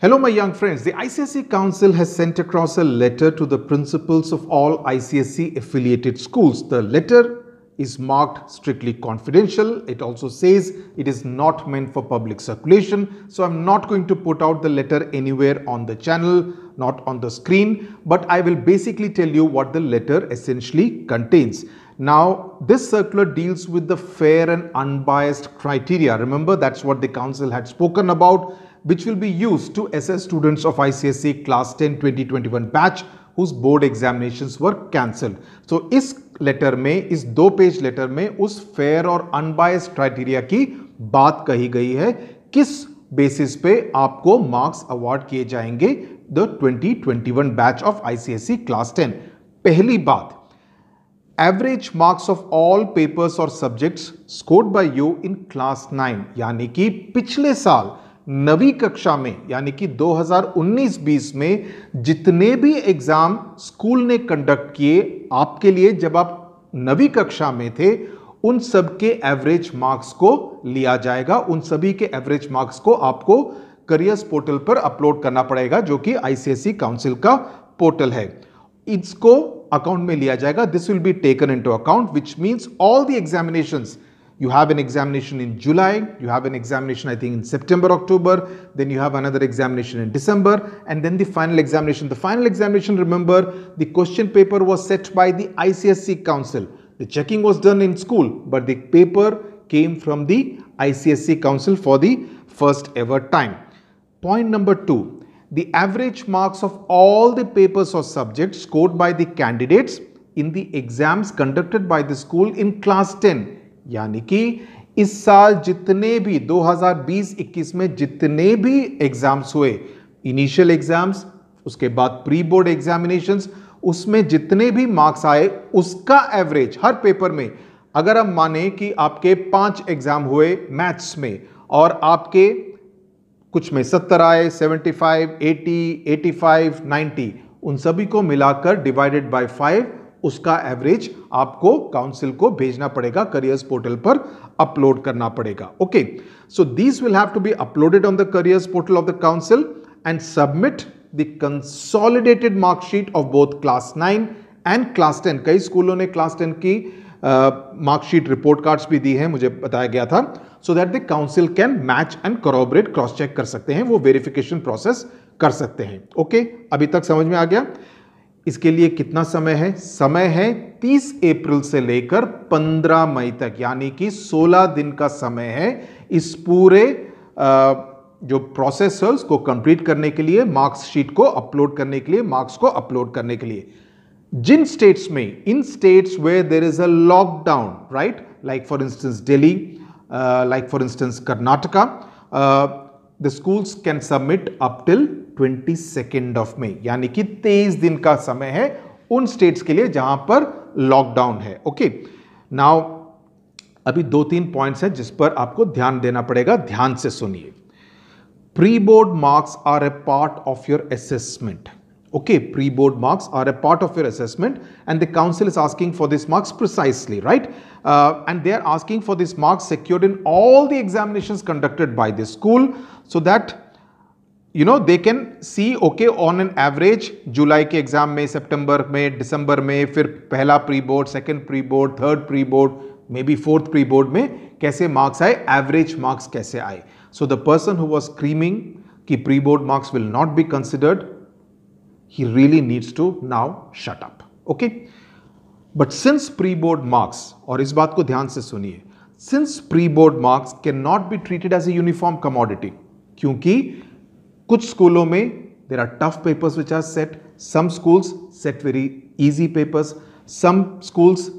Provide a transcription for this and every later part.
Hello my young friends, the ICSE Council has sent across a letter to the principals of all ICSE affiliated schools. The letter is marked strictly confidential. It also says it is not meant for public circulation. So I'm not going to put out the letter anywhere on the channel, not on the screen, but I will basically tell you what the letter essentially contains. Now, this circular deals with the fair and unbiased criteria. Remember, that's what the council had spoken about, which will be used to assess students of ICSE Class 10 2021 batch whose board examinations were cancelled. So, इस letter में, इस 2 page letter में उस fair और unbiased criteria की बात कही गई है, किस बेसिस पे आपको मार्क्स अवार्ड किए जाएंगे the 2021 batch of ICSE Class 10. पहली बात, average marks of all papers और subjects scored by you in class 9, यानी कि पिछले साल 9वीं कक्षा में, यानी कि 2019-20 में जितने भी एग्जाम स्कूल ने कंडक्ट किए आपके लिए जब आप 9वीं कक्षा में थे, उन सब के एवरेज मार्क्स को लिया जाएगा. उन सभी के एवरेज मार्क्स को आपको करियर्स पोर्टल पर अपलोड करना पड़ेगा, जो कि ICSE काउंसिल का पोर्टल है. इसको अकाउंट में लिया जाएगा. This will be taken into account, which means all the examinations. You have an examination in July, you have an examination I think in September, October, then you have another examination in December, and then the final examination. The final examination, remember, the question paper was set by the ICSE Council. The checking was done in school, but the paper came from the ICSE Council for the first ever time. Point number 2, the average marks of all the papers or subjects scored by the candidates in the exams conducted by the school in class 10. यानी कि इस साल जितने भी 2020-21 में जितने भी exams हुए, इनिशियल एग्जाम्स, उसके बाद प्री बोर्ड एग्जामिनेशंस, उसमें जितने भी मार्क्स आए उसका एवरेज हर पेपर में, अगर हम माने कि आपके 5 एग्जाम हुए मैथ्स में और आपके कुछ में 70 आए, 75, 80, 85, 90, उन सभी को मिलाकर डिवाइडेड बाय 5, उसका एवरेज आपको काउंसिल को भेजना पड़ेगा, करियर्स पोर्टल पर अपलोड करना पड़ेगा. Okay, so these will have to be uploaded on the careers portal of the council and submit the consolidated marksheet of both class 9 and class 10. कई स्कूलों ने क्लास 10 की मार्कशीट रिपोर्ट कार्ड्स भी दी है, मुझे बताया गया था, so that the council can match and corroborate, cross check कर सकते हैं, वो वेरिफिकेशन प्रोसेस कर सकते हैं. ओके, अभी तक समझ में आ गया? इसके लिए कितना समय है? समय है 30 अप्रैल से लेकर 15 मई तक, यानी कि 16 दिन का समय है इस पूरे जो प्रोसेस है उसको कंप्लीट करने के लिए, मार्क्स शीट को अपलोड करने के लिए, मार्क्स को अपलोड करने के लिए. जिन स्टेट्स में, in states where there is a lockdown, right, like for instance Delhi, like for instance Karnataka, the schools can submit up till 22nd of May, यानी कि 23 दिन का समय है उन स्टेट्स के लिए जहां पर लॉकडाउन है. ओके, नाउ अभी 2-3 पॉइंट्स हैं जिस पर आपको ध्यान देना पड़ेगा, ध्यान से सुनिए. Pre board marks are a part of your assessment. Okay, pre-board marks are a part of your assessment and the council is asking for these marks precisely, right? And they are asking for these marks secured in all the examinations conducted by the school so that, you know, they can see, okay, on an average, July के exam में, September में, December में, फिर पहला pre-board, second pre-board, third pre-board, maybe fourth pre-board में कैसे marks आए, average marks कैसे आए. So the person who was screaming कि pre-board marks will not be considered, he really needs to now shut up. Okay, but since pre-board marks, और इस बात को ध्यान से सुनिए, since pre-board marks cannot be treated as a uniform commodity, क्योंकि कुछ स्कूलों में there are tough papers which are set, some schools set very easy papers, some schools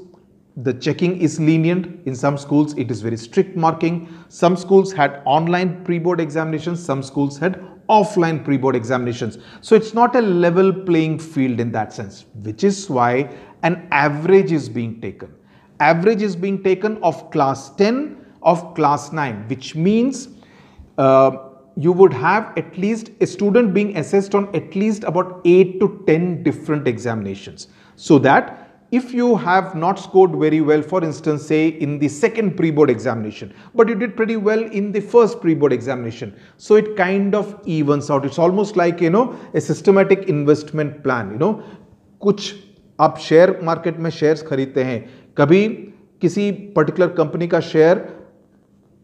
the checking is lenient, in some schools it is very strict marking, some schools had online pre-board examinations, some schools had offline pre-board examinations. So it's not a level playing field in that sense, which is why an average is being taken. Average is being taken of class 10, of class 9, which means you would have at least a student being assessed on at least about 8 to 10 different examinations, so that if you have not scored very well, for instance, say in the second pre-board examination, but you did pretty well in the first pre-board examination, so it kind of evens out. It's almost like, a systematic investment plan. कुछ आप share market में shares खरीदते हैं, कभी किसी particular company का share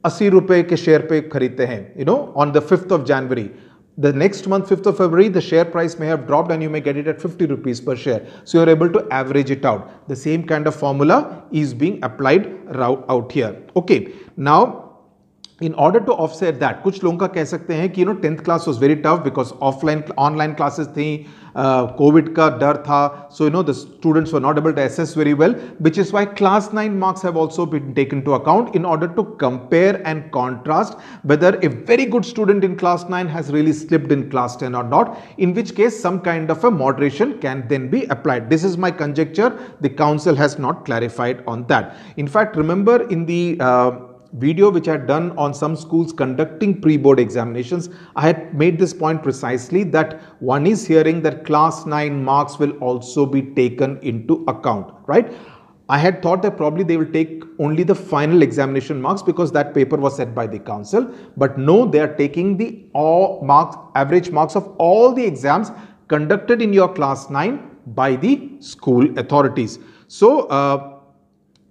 80 रुपए के शेयर पे खरीदते हैं, on the 5th of January. The next month, 5th of February, the share price may have dropped and you may get it at 50 rupees per share. So you're able to average it out. The same kind of formula is being applied out here. Okay. Now, in order to offset that, कुछ लोगों का कह सकते हैं कि 10th class was very tough because online classes थी, COVID का डर था, so the students were not able to assess very well, which is why class 9 marks have also been taken to account in order to compare and contrast whether a very good student in class 9 has really slipped in class 10 or not, in which case some kind of a moderation can then be applied. This is my conjecture. The council has not clarified on that. In fact, remember in the video which I had done on some schools conducting pre-board examinations, I had made this point precisely that one is hearing that class 9 marks will also be taken into account, right? I had thought that probably they will take only the final examination marks because that paper was set by the council, but no, they are taking the average marks of all the exams conducted in your class 9 by the school authorities. So,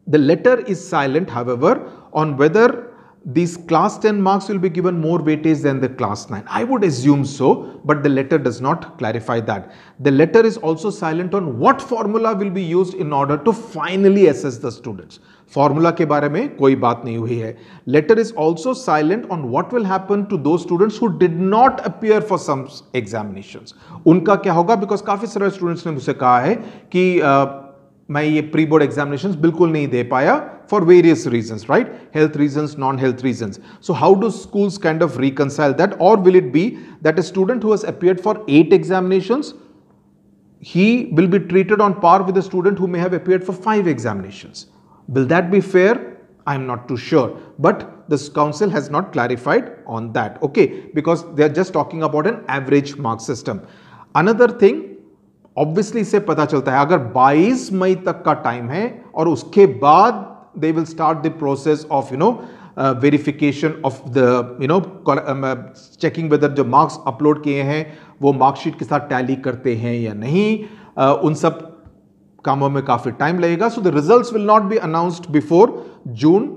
the letter is silent, however, on whether these class 10 marks will be given more weightage than the class 9. I would assume so, but the letter does not clarify that. The letter is also silent on what formula will be used in order to finally assess the students. Formula के बारे में कोई बात नहीं हुई है. Letter is also silent on what will happen to those students who did not appear for some examinations. उनका क्या होगा? Because काफी सारे students ने मुझसे कहा है कि मैं ये प्री बोर्ड एग्जामिनेशंस बिल्कुल नहीं दे पाया for various reasons, right? Health reasons, non-health reasons. So how do schools kind of reconcile that? Or will it be that a student who has appeared for 8 examinations, he will be treated on par with a student who may have appeared for 5 examinations? Will that be fair? I'm not too sure. But the council has not clarified on that, okay? Because they are just talking about an average mark system. Another thing, obviously इससे पता चलता है अगर 22 मई तक का time है और उसके बाद they will start the process of verification of the checking weather जो मार्क्स अपलोड किए हैं वो मार्कशीट के साथ टैली करते हैं या नहीं, उन सब कामों में काफी टाइम लगेगा. So the results will not be announced before June.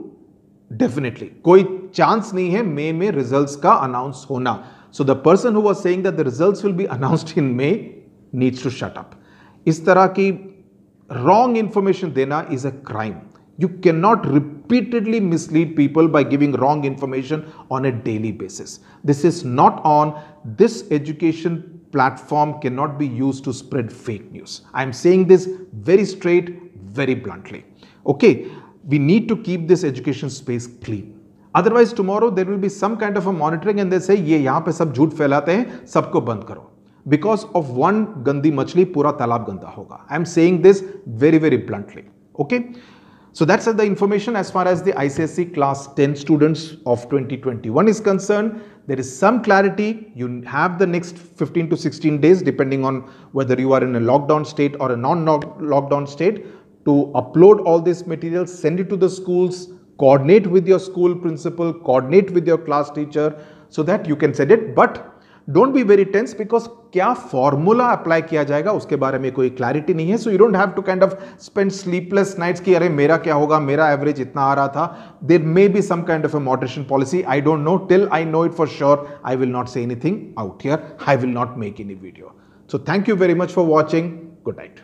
Definitely कोई चांस नहीं है मई में रिजल्ट्स का अनाउंस होना. So the person who was saying that the results will be announced in May needs to shut up. इस तरह की wrong information देना is a crime. You cannot repeatedly mislead people by giving wrong information on a daily basis. This is not on. This education platform cannot be used to spread fake news. I am saying this very straight, very bluntly. Okay, we need to keep this education space clean. Otherwise, tomorrow there will be some kind of a monitoring and they say ये यहाँ पे सब झूठ फैलाते हैं, सबको बंद करो. Because of one गंदी मछली पूरा तालाब गंदा होगा. I am saying this very, very bluntly. Okay. So that's the information as far as the ICSE class 10 students of 2021 is concerned. There is some clarity. You have the next 15 to 16 days depending on whether you are in a lockdown state or a non-lockdown state to upload all this material, send it to the schools, coordinate with your school principal, coordinate with your class teacher so that you can send it. But don't be very tense because क्या formula apply किया जाएगा उसके बारे में कोई clarity नहीं है. So you don't have to kind of spend sleepless nights कि अरे मेरा क्या होगा, मेरा एवरेज इतना आ रहा था. There may be some kind of a moderation policy. I don't know. Till I know it for sure I will not say anything out here. I will not make any video. So thank you very much for watching. Good night.